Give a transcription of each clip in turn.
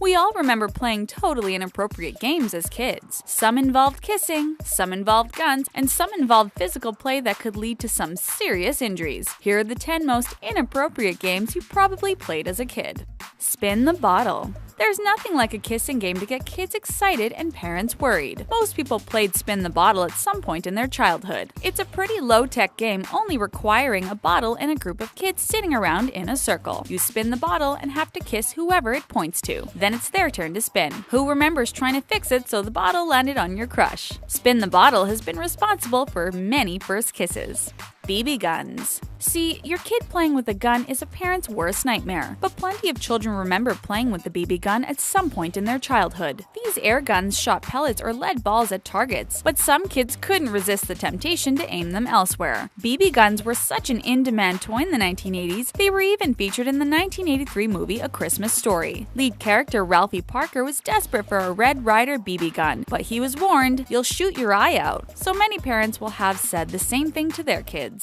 We all remember playing totally inappropriate games as kids. Some involved kissing, some involved guns, and some involved physical play that could lead to some serious injuries. Here are the 10 most inappropriate games you probably played as a kid. Spin the bottle. There's nothing like a kissing game to get kids excited and parents worried. Most people played Spin the Bottle at some point in their childhood. It's a pretty low-tech game, only requiring a bottle and a group of kids sitting around in a circle. You spin the bottle and have to kiss whoever it points to. Then it's their turn to spin. Who remembers trying to fix it so the bottle landed on your crush? Spin the Bottle has been responsible for many first kisses. BB guns. See, your kid playing with a gun is a parent's worst nightmare, but plenty of children remember playing with the BB gun at some point in their childhood. These air guns shot pellets or lead balls at targets, but some kids couldn't resist the temptation to aim them elsewhere. BB guns were such an in-demand toy in the 1980s, they were even featured in the 1983 movie A Christmas Story. Lead character Ralphie Parker was desperate for a Red Ryder BB gun, but he was warned, "You'll shoot your eye out." So many parents will have said the same thing to their kids.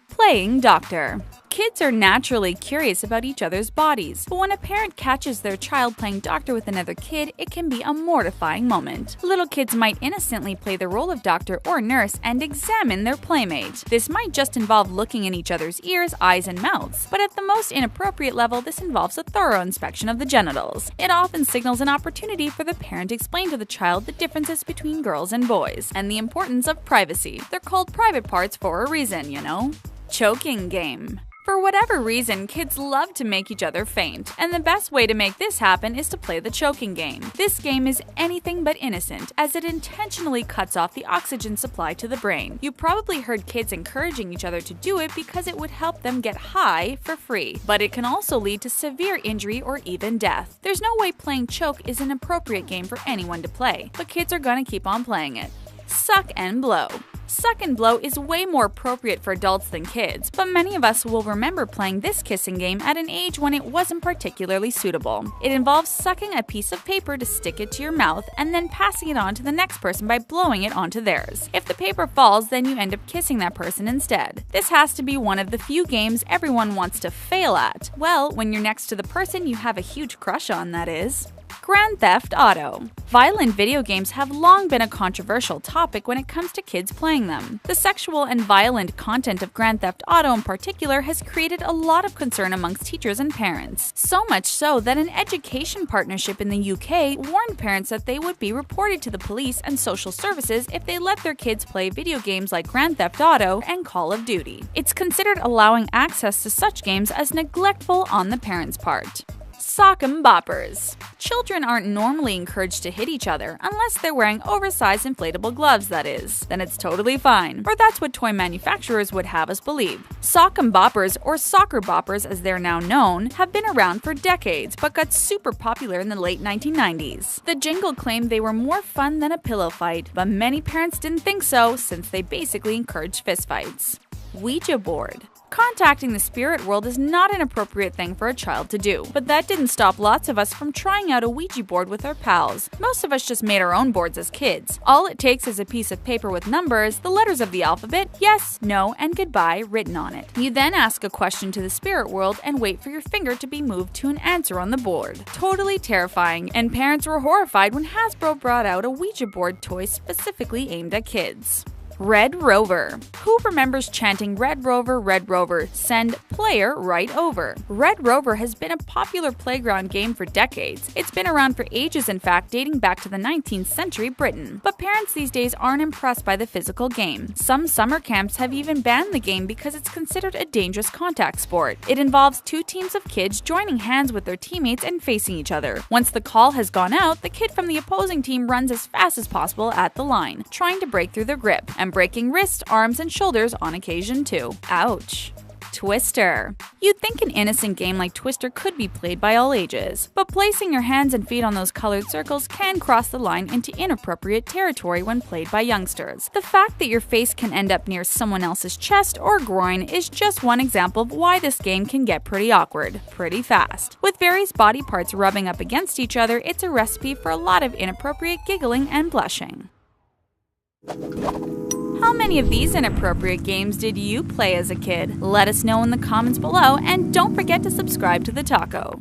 Playing doctor. Kids are naturally curious about each other's bodies, but when a parent catches their child playing doctor with another kid, it can be a mortifying moment. Little kids might innocently play the role of doctor or nurse and examine their playmate. This might just involve looking in each other's ears, eyes, and mouths, but at the most inappropriate level, this involves a thorough inspection of the genitals. It often signals an opportunity for the parent to explain to the child the differences between girls and boys, and the importance of privacy. They're called private parts for a reason, you know? Choking game. For whatever reason, kids love to make each other faint, and the best way to make this happen is to play the choking game. This game is anything but innocent, as it intentionally cuts off the oxygen supply to the brain. You probably heard kids encouraging each other to do it because it would help them get high for free, but it can also lead to severe injury or even death. There's no way playing choke is an appropriate game for anyone to play, but kids are gonna keep on playing it. Suck and blow. Suck and blow is way more appropriate for adults than kids, but many of us will remember playing this kissing game at an age when it wasn't particularly suitable. It involves sucking a piece of paper to stick it to your mouth and then passing it on to the next person by blowing it onto theirs. If the paper falls, then you end up kissing that person instead. This has to be one of the few games everyone wants to fail at. Well, when you're next to the person you have a huge crush on, that is. Grand Theft Auto. Violent video games have long been a controversial topic when it comes to kids playing them. The sexual and violent content of Grand Theft Auto in particular has created a lot of concern amongst teachers and parents. So much so that an education partnership in the UK warned parents that they would be reported to the police and social services if they let their kids play video games like Grand Theft Auto and Call of Duty. It's considered allowing access to such games as neglectful on the parents' part. Sock 'em boppers. Children aren't normally encouraged to hit each other, unless they're wearing oversized inflatable gloves, that is. Then it's totally fine. Or that's what toy manufacturers would have us believe. Sock 'em boppers, or soccer boppers as they're now known, have been around for decades, but got super popular in the late 1990s. The jingle claimed they were more fun than a pillow fight, but many parents didn't think so, since they basically encouraged fistfights. Ouija board. Contacting the spirit world is not an appropriate thing for a child to do, but that didn't stop lots of us from trying out a Ouija board with our pals. Most of us just made our own boards as kids. All it takes is a piece of paper with numbers, the letters of the alphabet, yes, no, and goodbye written on it. You then ask a question to the spirit world and wait for your finger to be moved to an answer on the board. Totally terrifying, and parents were horrified when Hasbro brought out a Ouija board toy specifically aimed at kids. Red Rover. Who remembers chanting Red Rover, send player right over? Red Rover has been a popular playground game for decades. It's been around for ages, in fact, dating back to the 19th century Britain. But parents these days aren't impressed by the physical game. Some summer camps have even banned the game because it's considered a dangerous contact sport. It involves two teams of kids joining hands with their teammates and facing each other. Once the call has gone out, the kid from the opposing team runs as fast as possible at the line, trying to break through their grip, and breaking wrists, arms, and shoulders on occasion too. Ouch. Twister. You'd think an innocent game like Twister could be played by all ages, but placing your hands and feet on those colored circles can cross the line into inappropriate territory when played by youngsters. The fact that your face can end up near someone else's chest or groin is just one example of why this game can get pretty awkward, pretty fast. With various body parts rubbing up against each other, it's a recipe for a lot of inappropriate giggling and blushing. How many of these inappropriate games did you play as a kid? Let us know in the comments below, and don't forget to subscribe to The Taco.